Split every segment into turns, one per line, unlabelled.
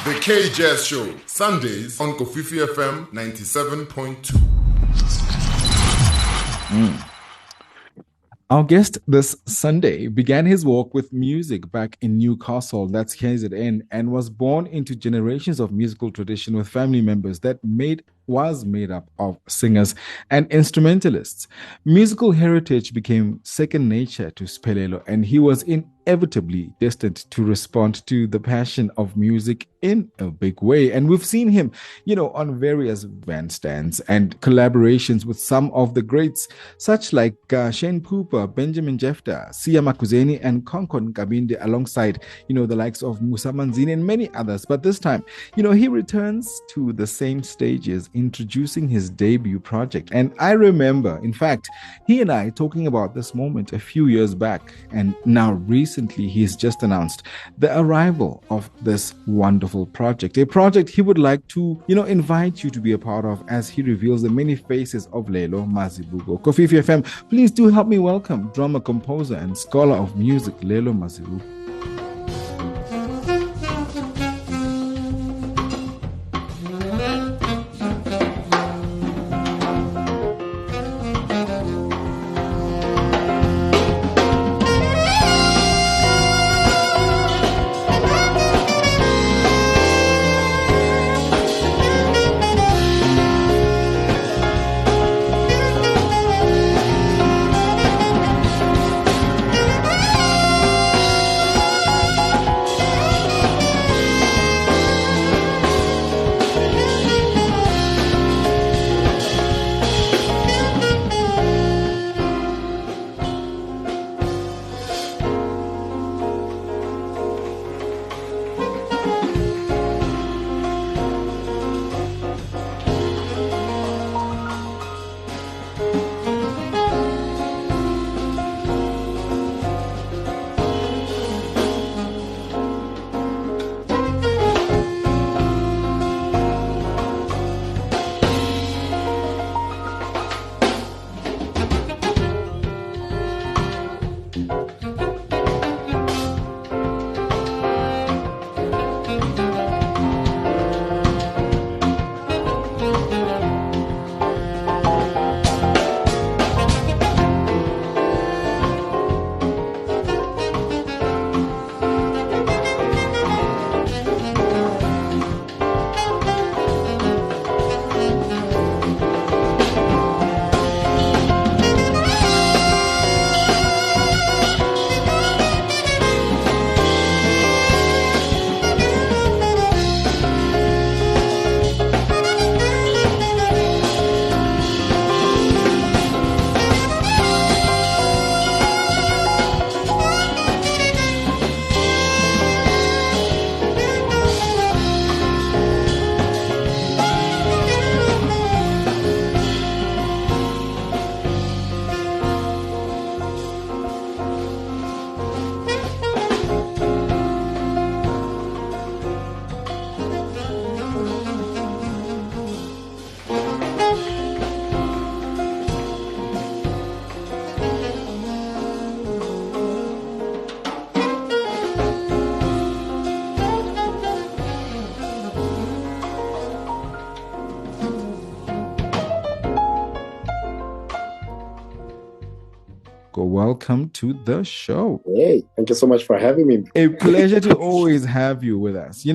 The K-Jazz Show, Sundays on Kofifi FM 97.2.
Our guest this Sunday began his walk with music back in Newcastle, that's KZN, and was born into generations of musical tradition with family members that was made up of singers and instrumentalists. Musical heritage became second nature to Sphelelo, and he was inevitably destined to respond to the passion of music in a big way. And we've seen him, on various bandstands and collaborations with some of the greats, such like Shane Cooper Benjamin Jephta, Makuzeni Concord Nkabinde, alongside, the likes of Musa Manzini and many others. But this time, he returns to the same stages, introducing his debut project. And I remember, in fact, he and I talking about this moment a few years back, and now recently he's just announced the arrival of this wonderful project, a project he would like to, invite you to be a part of as he reveals the many faces of Lelo, Mazibuko. Kofifi FM, please do help me welcome drummer, composer, and scholar of music, Lelo Mazibuko. Welcome to the show.
Hey, thank you so much for having me.
A pleasure to always have you with us.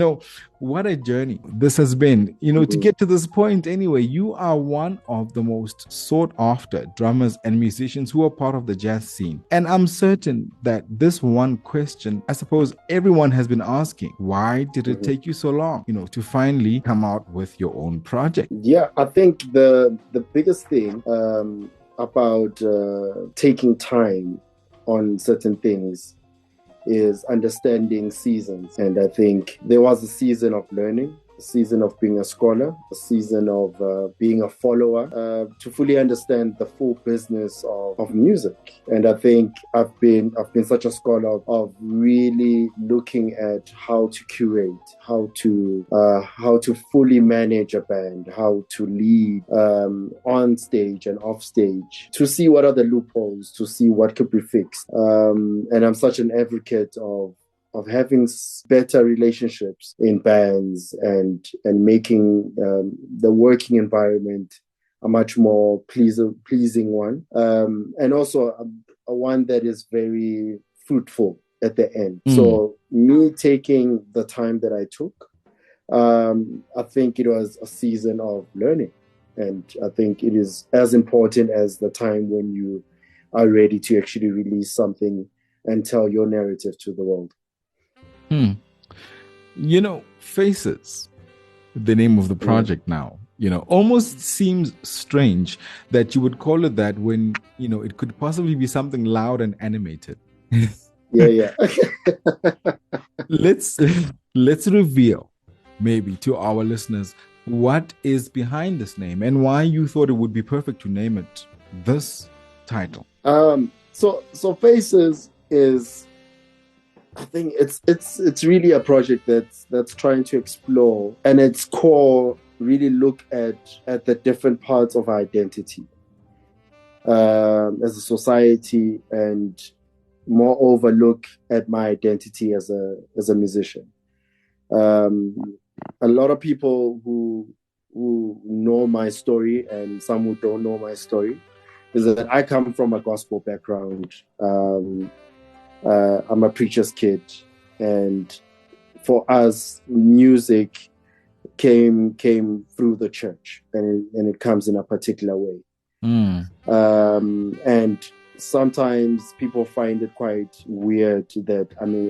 What a journey this has been. To get to this point anyway, you are one of the most sought after drummers and musicians who are part of the jazz scene. And I'm certain that this one question, I suppose everyone has been asking, why did it take you so long, to finally come out with your own project?
Yeah, I think the biggest thing about taking time on certain things is understanding seasons. And I think there was a season of learning, a season of being a scholar, a season of being a follower, to fully understand the full business of music. And I think I've been such a scholar of really looking at how to curate, how to fully manage a band, how to lead on stage and off stage, to see what are the loopholes, to see what could be fixed. And I'm such an advocate of having better relationships in bands and making the working environment a much more pleasing one, and also a one that is very fruitful at the end. So me taking the time that I took, I think it was a season of learning, and I think it is as important as the time when you are ready to actually release something and tell your narrative to the world.
You know, Faces, the name of the project now, you know, almost seems strange that you would call it that when, you know, it could possibly be something loud and animated.
Yeah.
Let's reveal maybe to our listeners what is behind this name and why you thought it would be perfect to name it this title.
So Faces is, I think it's really a project that's trying to explore, and its core really look at the different parts of our identity as a society, and moreover look at my identity as a musician. A lot of people who know my story and some who don't know my story is that I come from a gospel background. I'm a preacher's kid, and for us, music came through the church, and it comes in a particular way. And sometimes people find it quite weird that,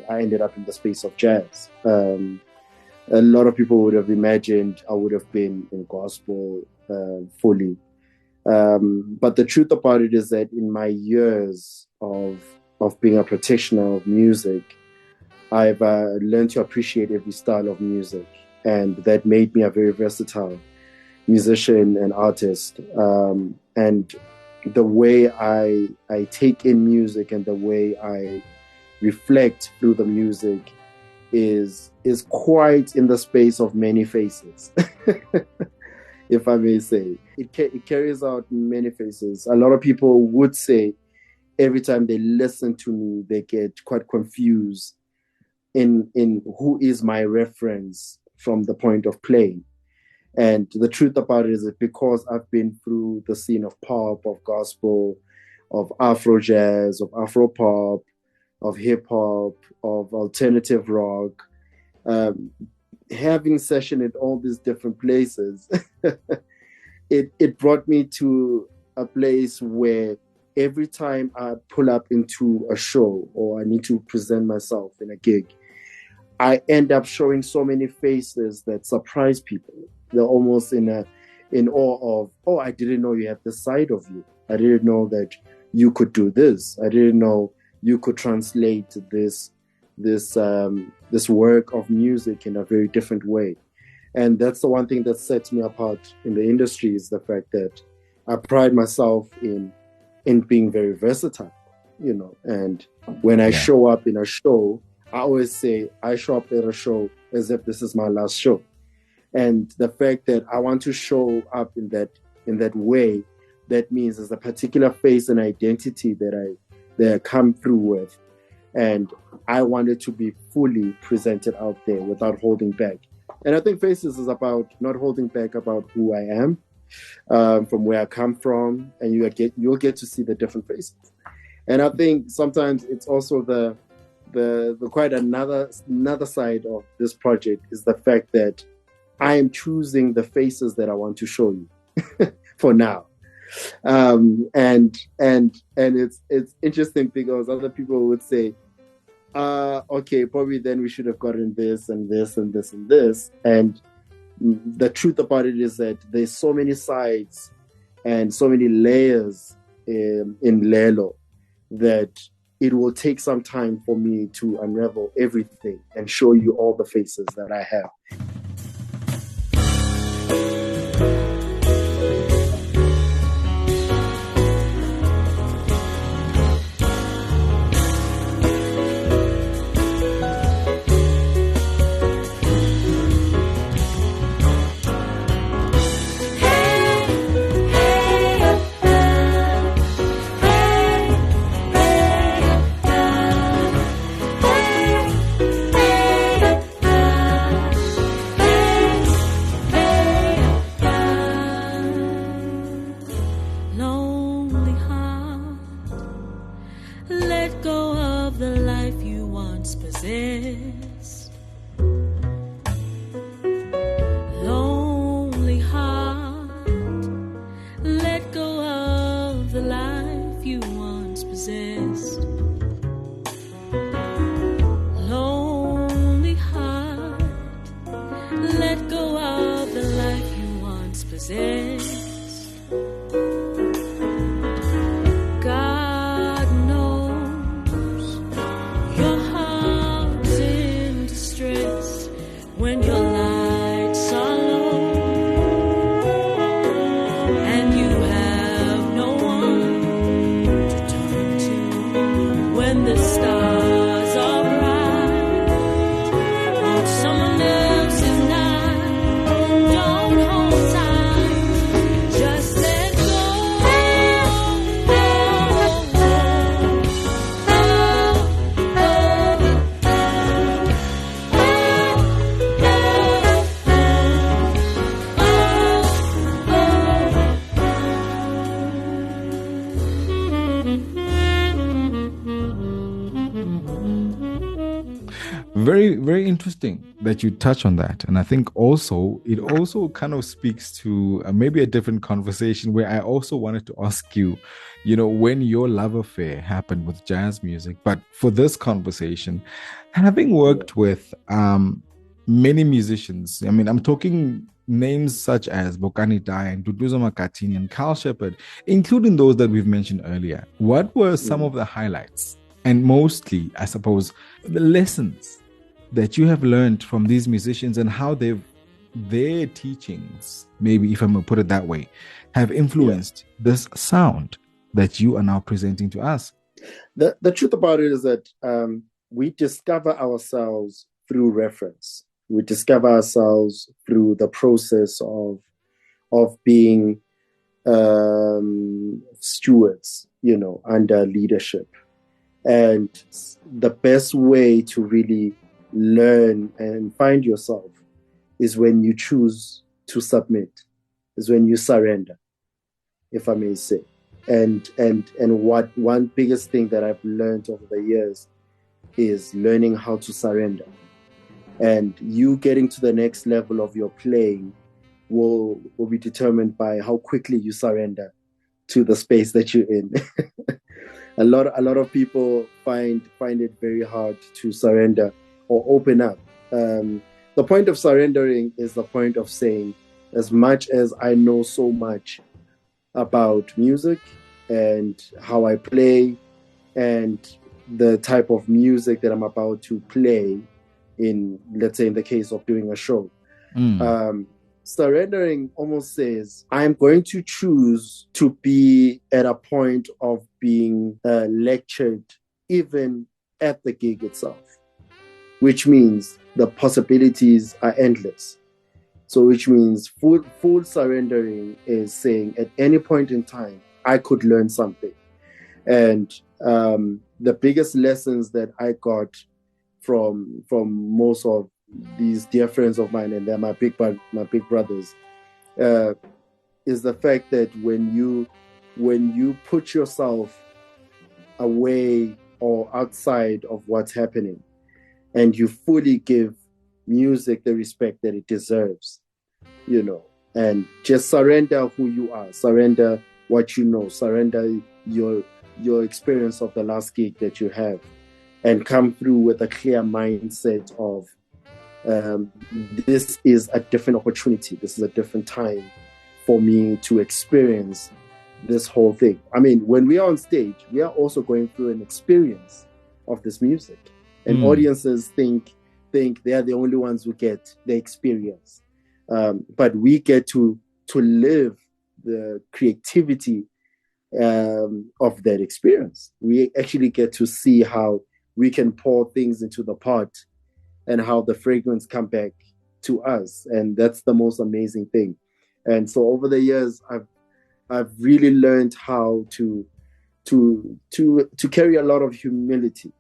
I ended up in the space of jazz. A lot of people would have imagined I would have been in gospel fully. But the truth about it is that in my years of being a practitioner of music, I've learned to appreciate every style of music, and that made me a very versatile musician and artist. And the way I take in music and the way I reflect through the music is quite in the space of many faces, if I may say. It carries out many faces. A lot of people would say every time they listen to me, they get quite confused in who is my reference from the point of playing. And the truth about it is that because I've been through the scene of pop, of gospel, of Afro jazz, of Afro pop, of hip hop, of alternative rock, having session at all these different places, it brought me to a place where every time I pull up into a show or I need to present myself in a gig, I end up showing so many faces that surprise people. They're almost in awe of, oh, I didn't know you had this side of you. I didn't know that you could do this. I didn't know you could translate this work of music in a very different way. And that's the one thing that sets me apart in the industry, is the fact that I pride myself in being very versatile, you know. And when I show up in a show, I always say I show up at a show as if this is my last show. And the fact that I want to show up in that way, that means there's a particular face and identity that I come through with. And I wanted to be fully presented out there without holding back. And I think Faces is about not holding back about who I am, from where I come from, and you'll get to see the different faces. And I think sometimes it's also the quite another side of this project is the fact that I am choosing the faces that I want to show you for now. And it's interesting because other people would say, okay, probably then we should have gotten this and this and this and this. And the truth about it is that there's so many sides and so many layers in Lelo that it will take some time for me to unravel everything and show you all the faces that I have.
possess. God knows your heart's in distress when your lights are low and you have no one to turn to when the stars are bright. When someone else is not, don't hold tight, just let go.
Very, very interesting that you touch on that. And I think also, it also kind of speaks to maybe a different conversation where I also wanted to ask you, when your love affair happened with jazz music. But for this conversation, having worked with many musicians, I mean, I'm talking names such as Bokani Dai and Duduzo Makatini and Carl Shepard, including those that we've mentioned earlier. What were some of the highlights? And mostly, I suppose, the lessons that you have learned from these musicians and how their teachings, maybe if I'm going to put it that way, have influenced this sound that you are now presenting to us.
The truth about it is that we discover ourselves through reference. We discover ourselves through the process of being stewards, under leadership. And the best way to really learn and find yourself is when you choose to submit, is when you surrender, if I may say. And what one biggest thing that I've learned over the years is learning how to surrender. And you getting to the next level of your playing will be determined by how quickly you surrender to the space that you're in. A lot of people find it very hard to surrender or open up. The point of surrendering is the point of saying, as much as I know so much about music and how I play and the type of music that I'm about to play in, let's say in the case of doing a show, surrendering almost says, I'm going to choose to be at a point of being lectured even at the gig itself, which means the possibilities are endless. So which means full surrendering is saying at any point in time, I could learn something. And the biggest lessons that I got from most of these dear friends of mine, and they're my big brothers, is the fact that when you put yourself away or outside of what's happening, and you fully give music the respect that it deserves, and just surrender who you are, surrender what you know, surrender your experience of the last gig that you have, and come through with a clear mindset of this is a different opportunity. This is a different time for me to experience this whole thing. I mean, when we are on stage, we are also going through an experience of this music. And audiences think they are the only ones who get the experience. But we get to live the creativity of that experience. We actually get to see how we can pour things into the pot and how the fragrance come back to us. And that's the most amazing thing. And so over the years, I've really learned how to carry a lot of humility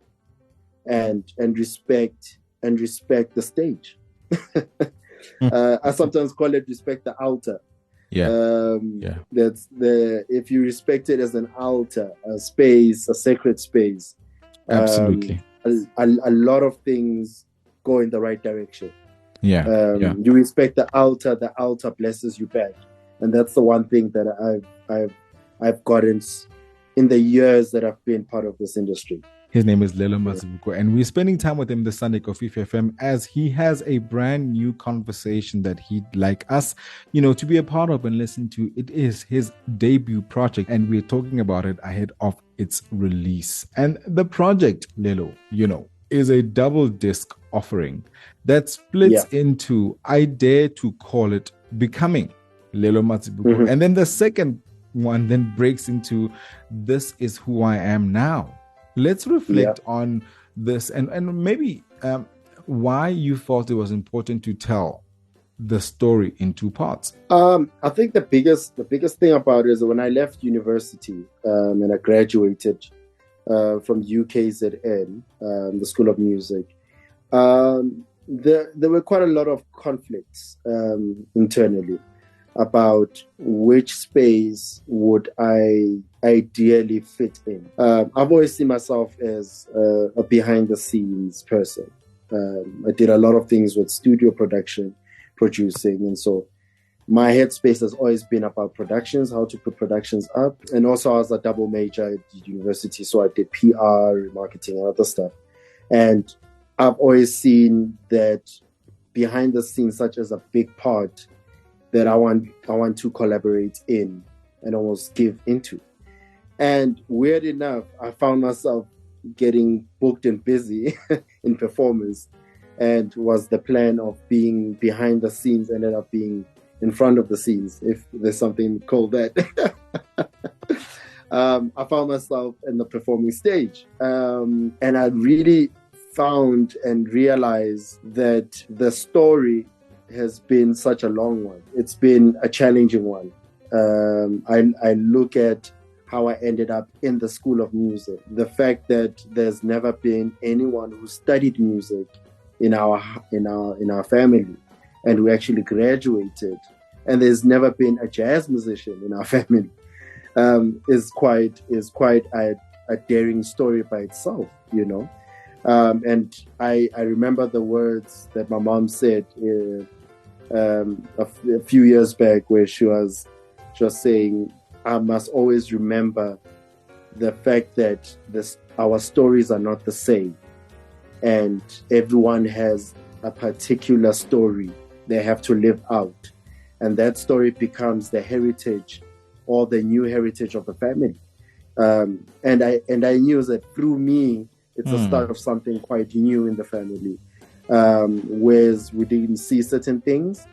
and respect the stage. I sometimes call it respect the altar. That's if you respect it as an altar, a space, a sacred space.
Absolutely.
A lot of things go in the right direction. You respect the altar blesses you back. And that's the one thing that I've gotten in the years that I've been part of this industry.
His name is Lelo Mazibuko, and we're spending time with him this Sunday, Kofifi FM, as he has a brand new conversation that he'd like us, to be a part of and listen to. It is his debut project, and we're talking about it ahead of its release. And the project, Lelo, is a double disc offering that splits into, I dare to call it, Becoming Lelo Mazibuko. And then the second one then breaks into This Is Who I Am Now. Let's reflect on this and maybe why you thought it was important to tell the story in two parts.
I think the biggest thing about it is when I left university and I graduated from UKZN, the School of Music, there were quite a lot of conflicts internally about which space would I ideally fit in. I've always seen myself as a behind-the-scenes person. I did a lot of things with studio production, producing, and so my headspace has always been about productions, how to put productions up. And also I was a double major at university, so I did PR, marketing, and other stuff. And I've always seen that behind the scenes, such as a big part that I want to collaborate in and almost give into. And weird enough, I found myself getting booked and busy in performance, and was the plan of being behind the scenes ended up being in front of the scenes, if there's something called that. I found myself in the performing stage. And I really found and realized that the story has been such a long one. It's been a challenging one. I look at how I ended up in the School of Music. The fact that there's never been anyone who studied music in our family, and we actually graduated, and there's never been a jazz musician in our family, is quite a daring story by itself, And I remember the words that my mom said a few years back, where she was saying, I must always remember the fact that our stories are not the same, and everyone has a particular story they have to live out, and that story becomes the heritage or the new heritage of the family. And I knew that through me, it's the start of something quite new in the family. Whereas we didn't see certain things,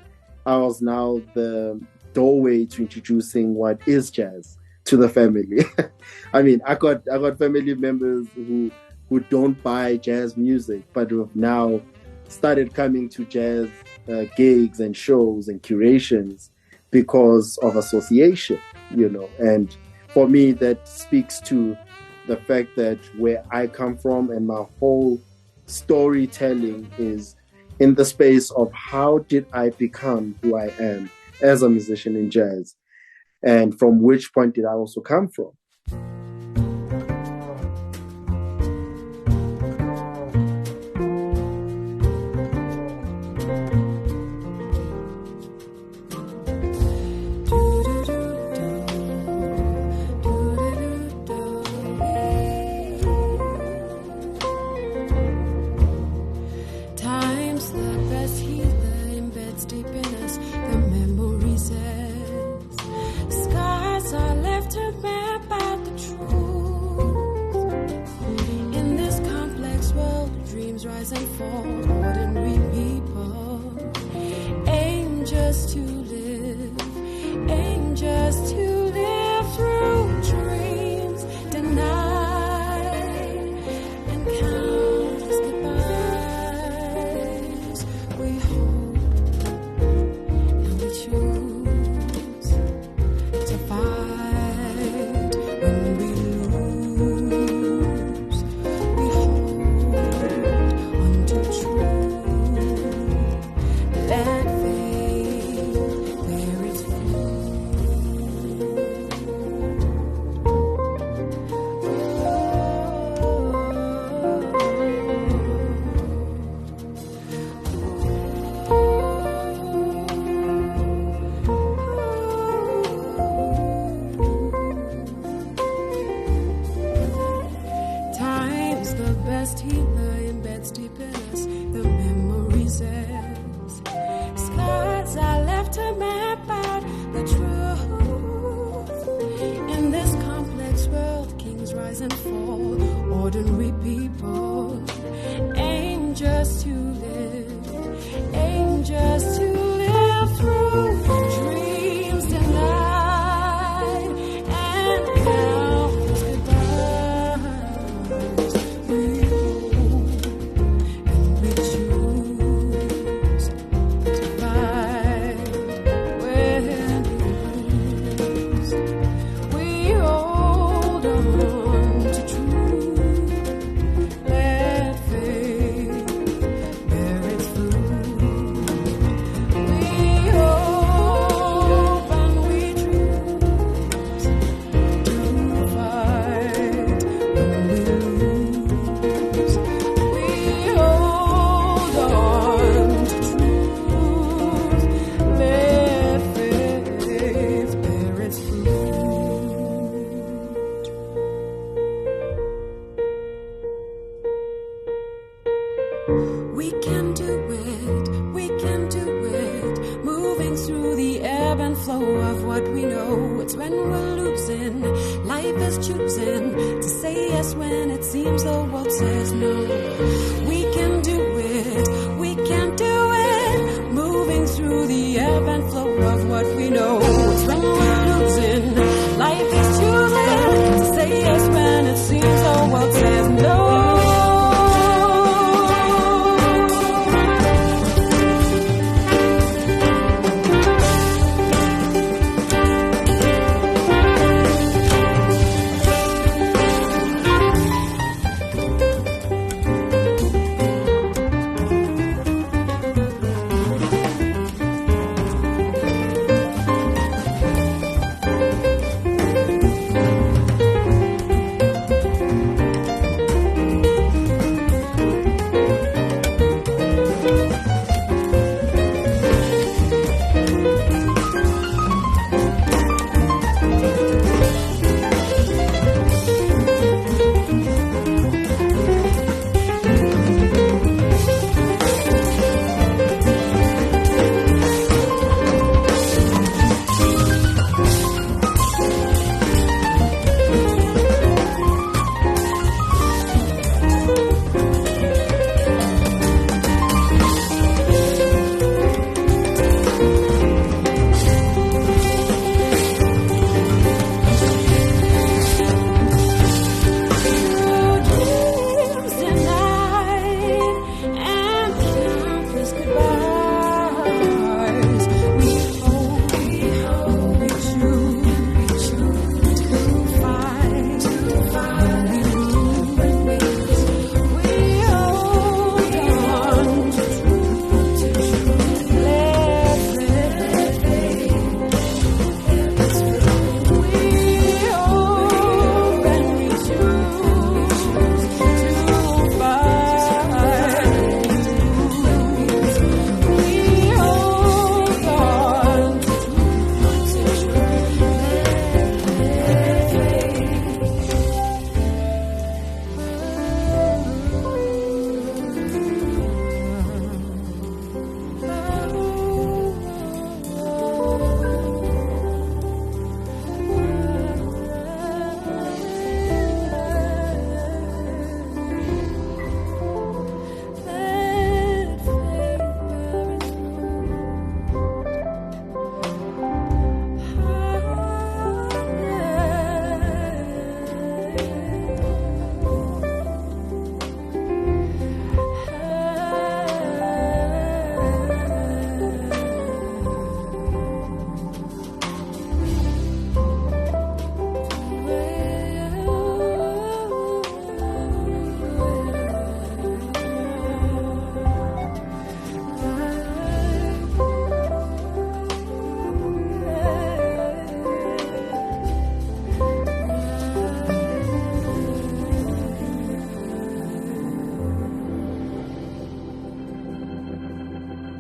I was now the doorway to introducing what is jazz to the family. I mean, I got family members who don't buy jazz music, but who have now started coming to jazz gigs and shows and curations because of association, And for me, that speaks to the fact that where I come from and my whole storytelling is in the space of how did I become who I am as a musician in jazz, and from which point did I also come from.
bruises. Scars are left to map out the truth. In this complex world, kings rise and fall. Ordinary people aim just to live, aim just to live through dreams denied and countless goodbyes. We hope and we choose to fight when we lose. We hold on to truth. Let faith bear its fruit. We hope and we choose to fight when we lose. We hold on to truth. Let faith bear its fruit. We can do it, we can do it. Moving through the ebb and flow of what we know. It's when we're losing, life is choosing to say yes when it seems the world says no. We can do it, we can do it. Moving through the ebb and flow of what we know. It's when we're losing, life is choosing to say yes when it seems the world says no.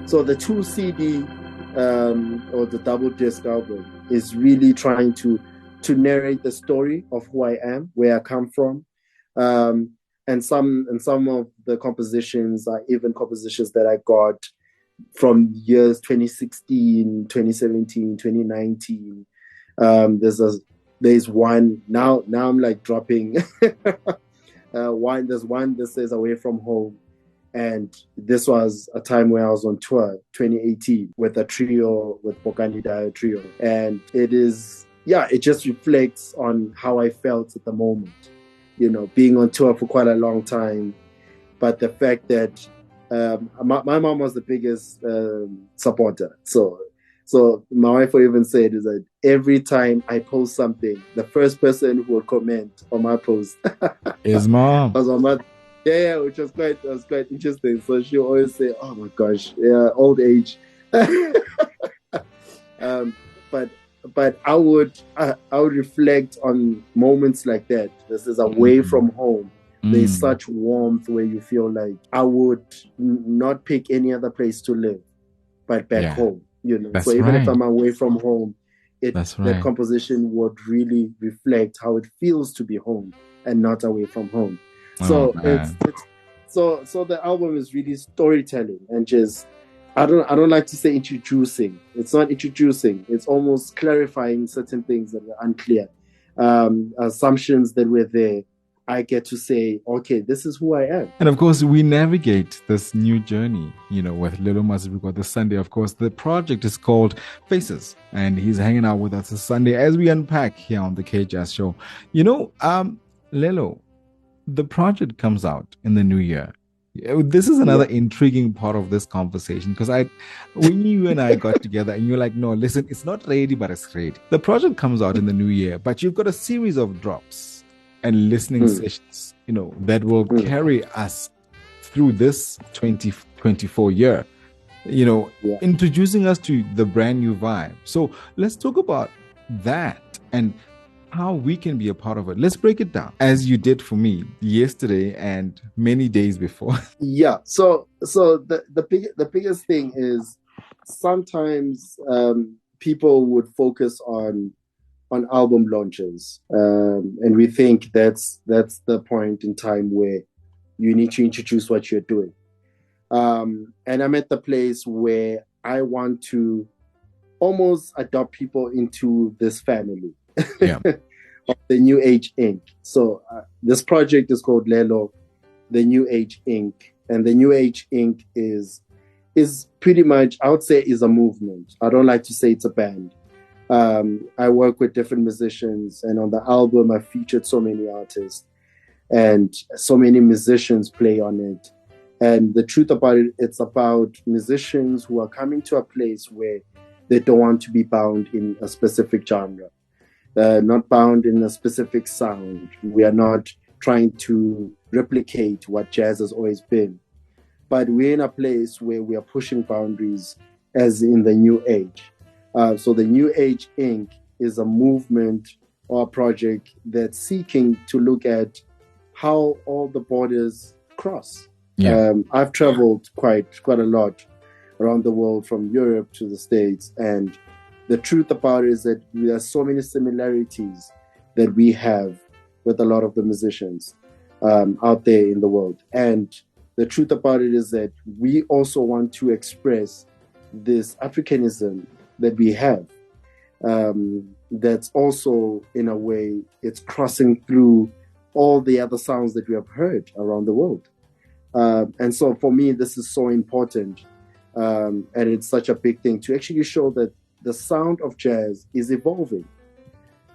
So the 2 CD or the double disc album is really trying to narrate the story of who I am, where I come from. some of the compositions are even compositions that I got from years 2016, 2017, 2019. There's one now I'm like dropping there's one that says Away From Home, and this was a time where I was on tour 2018 with a trio, with Bokani Dio trio, and it just reflects on how I felt at the moment, being on tour for quite a long time, but the fact that my mom was the biggest supporter. So my wife will even say is that every time I post something, the first person who will comment on my post
is mom.
was my mother. Yeah, which was quite interesting. So she always say, "Oh my gosh, yeah, old age." But I would reflect on moments like that. This is away from home. There's such warmth where you feel like I would not pick any other place to live, but back home.
That's
so even
right.
if I'm away from home,
That's right.
that composition would really reflect how it feels to be home and not away from home. So so the album is really storytelling, and just I don't like to say introducing. It's not introducing. It's almost clarifying certain things that were unclear, assumptions that were there. I get to say, okay, this is who I am.
And of course, we navigate this new journey, with Lelo Mazibuko this Sunday. Of course, the project is called Faces, and he's hanging out with us this Sunday as we unpack here on the K-Jazz Show. Lelo, the project comes out in the new year. This is another intriguing part of this conversation, because when you and I got together and you're like, no, listen, it's not ready, but it's ready. The project comes out in the new year, but you've got a series of drops and listening sessions, that will carry us through this 2024 year, introducing us to the brand new vibe. So let's talk about that and how we can be a part of it. Let's break it down, as you did for me yesterday and many days before.
Yeah. So the biggest thing is sometimes people would focus on album launches, and we think that's the point in time where you need to introduce what you're doing. And I'm at the place where I want to almost adopt people into this family of the New Age Inc. So this project is called Lelo, the New Age Inc. And the New Age Inc. is pretty much, I would say, is a movement. I don't like to say it's a band. I work with different musicians, and on the album I featured so many artists, and so many musicians play on it. And the truth about it, it's about musicians who are coming to a place where they don't want to be bound in a specific genre, not bound in a specific sound. We are not trying to replicate what jazz has always been, but we're in a place where we are pushing boundaries, as in the New Age. So the New Age Inc. is a movement or a project that's seeking to look at how all the borders cross. I've traveled quite a lot around the world, from Europe to the States, and the truth about it is that there are so many similarities that we have with a lot of the musicians out there in the world. And the truth about it is that we also want to express this Africanism that we have, that's also, in a way, it's crossing through all the other sounds that we have heard around the world. And so for me, this is so important, and it's such a big thing to actually show that the sound of jazz is evolving.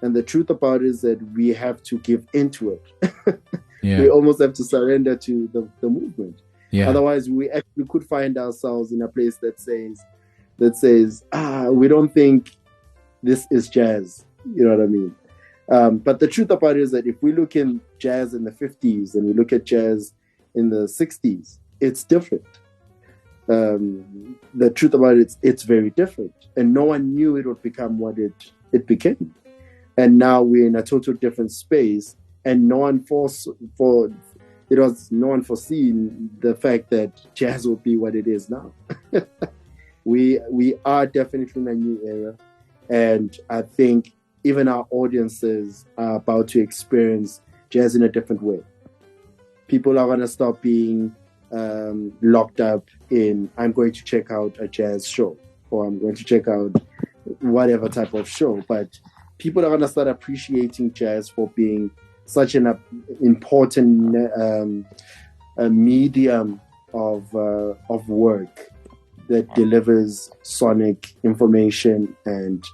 And the truth about it is that we have to give into it. We almost have to surrender to the movement. Otherwise, we actually could find ourselves in a place that says, we don't think this is jazz. You know what I mean? But the truth about it is that if we look in jazz in the 50s and we look at jazz in the 60s, it's different. The truth about it, it's very different. And no one knew it would become what it became. And now we're in a total different space, and no one foreseen the fact that jazz would be what it is now. We are definitely in a new era, and I think even our audiences are about to experience jazz in a different way. People are going to stop being locked up in, I'm going to check out a jazz show, or I'm going to check out whatever type of show. But people are going to start appreciating jazz for being such an important medium of work that delivers sonic information and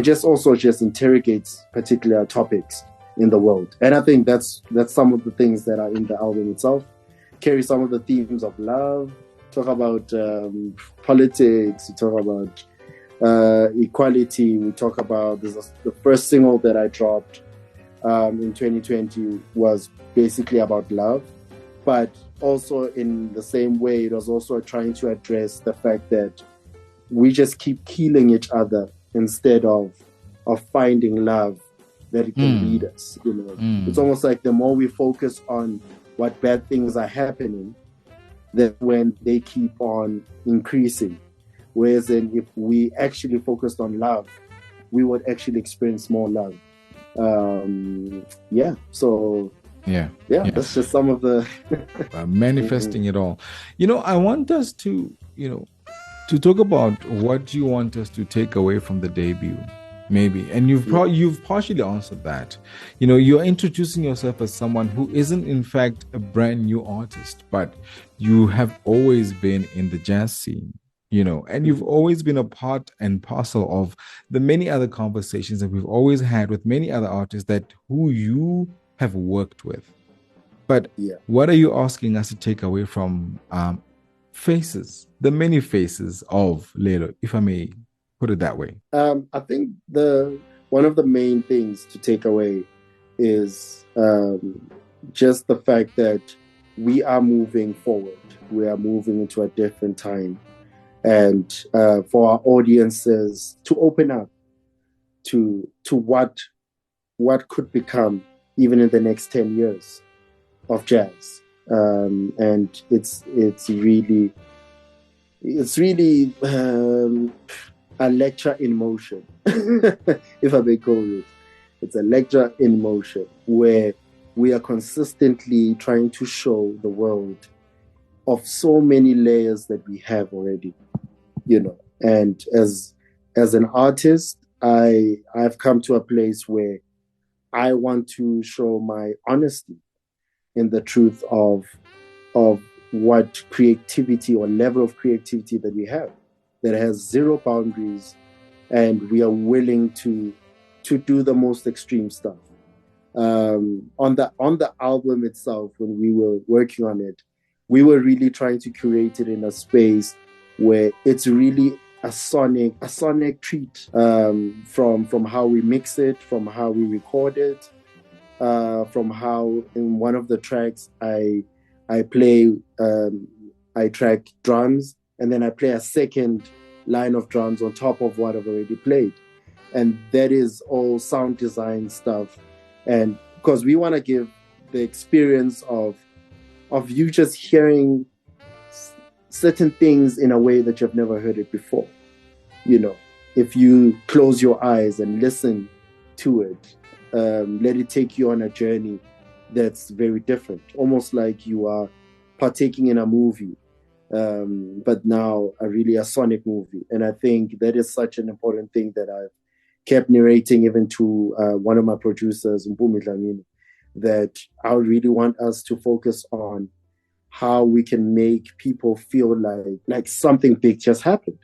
just also just interrogates particular topics in the world. And I think that's some of the things that are in the album itself. Carry some of the themes of love, talk about politics, we talk about equality, we talk about the first single that I dropped in 2020 was basically about love, but also in the same way, it was also trying to address the fact that we just keep killing each other instead of finding love that it can lead us. You know, it's almost like the more we focus on what bad things are happening, that when they keep on increasing. Whereas then if we actually focused on love, we would actually experience more love. That's just some of the
manifesting it all. You know, I want us to talk about what you want us to take away from the debut, maybe. And you've partially answered that. You know, you're introducing yourself as someone who isn't in fact a brand new artist, but you have always been in the jazz scene. You know, and you've always been a part and parcel of the many other conversations that we've always had with many other artists who you have worked with. But what are you asking us to take away from faces, the many faces of Lelo, if I may put it that way?
I think one of the main things to take away is just the fact that we are moving forward. We are moving into a different time. And for our audiences to open up to what could become even in the next 10 years of jazz. And it's really a lecture in motion, if I may call it. It's a lecture in motion where we are consistently trying to show the world of so many layers that we have already, you know. And as an artist, I've come to a place where I want to show my honesty in the truth of what creativity or level of creativity that we have, that has zero boundaries, and we are willing to do the most extreme stuff. On the album itself, when we were working on it, we were really trying to curate it in a space where it's really a sonic treat, from how we mix it, from how we record it, from how in one of the tracks I track drums, and then I play a second line of drums on top of what I've already played. And that is all sound design stuff. And because we want to give the experience of you just hearing certain things in a way that you've never heard it before. You know, if you close your eyes and listen to it, let it take you on a journey that's very different, almost like you are partaking in a movie, but now a sonic movie. And I think that is such an important thing that I've kept narrating even to one of my producers, Mpumi Dlamini, that I really want us to focus on how we can make people feel like something big just happened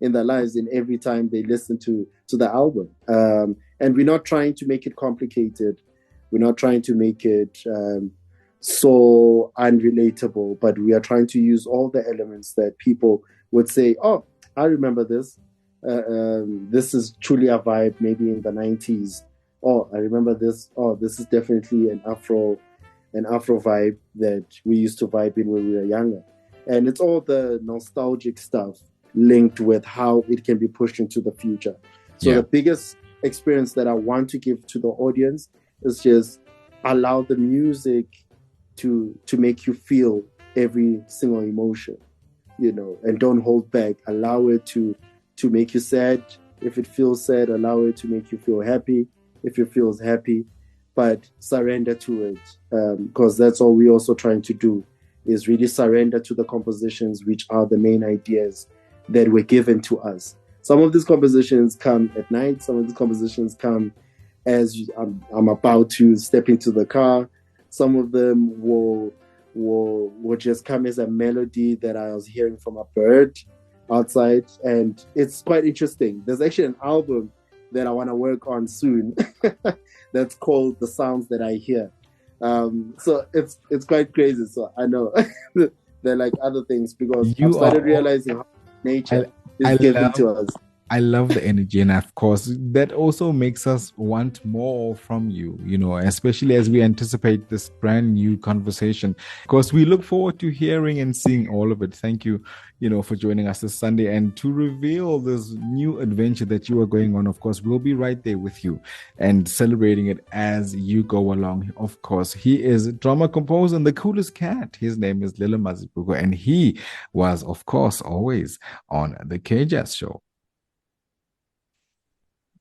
in their lives, and every time they listen to the album. And we're not trying to make it complicated. We're not trying to make it so unrelatable, but we are trying to use all the elements that people would say, oh, I remember this. This is truly a vibe, maybe in the 90s. Oh, I remember this. Oh, this is definitely an Afro vibe that we used to vibe in when we were younger. And it's all the nostalgic stuff linked with how it can be pushed into the future. So the biggest experience that I want to give to the audience is just allow the music to make you feel every single emotion, you know, and don't hold back. Allow it to make you sad. If it feels sad, allow it to make you feel happy. If it feels happy, but surrender to it, because that's all we're also trying to do, is really surrender to the compositions, which are the main ideas that were given to us. Some of these compositions come at night. Some of these compositions come as I'm about to step into the car. Some of them will just come as a melody that I was hearing from a bird outside. And it's quite interesting. There's actually an album that I want to work on soon that's called The Sounds That I Hear. So it's quite crazy. So I know they're like other things, because I've started realizing how nature is given to us.
I love the energy, and of course, that also makes us want more from you, especially as we anticipate this brand new conversation. Of course, we look forward to hearing and seeing all of it. Thank you, for joining us this Sunday and to reveal this new adventure that you are going on. Of course, we'll be right there with you and celebrating it as you go along. Of course, he is drummer, composer, and the coolest cat. His name is Lelo Mazibuko, and he was, of course, always on the K-Jazz Show.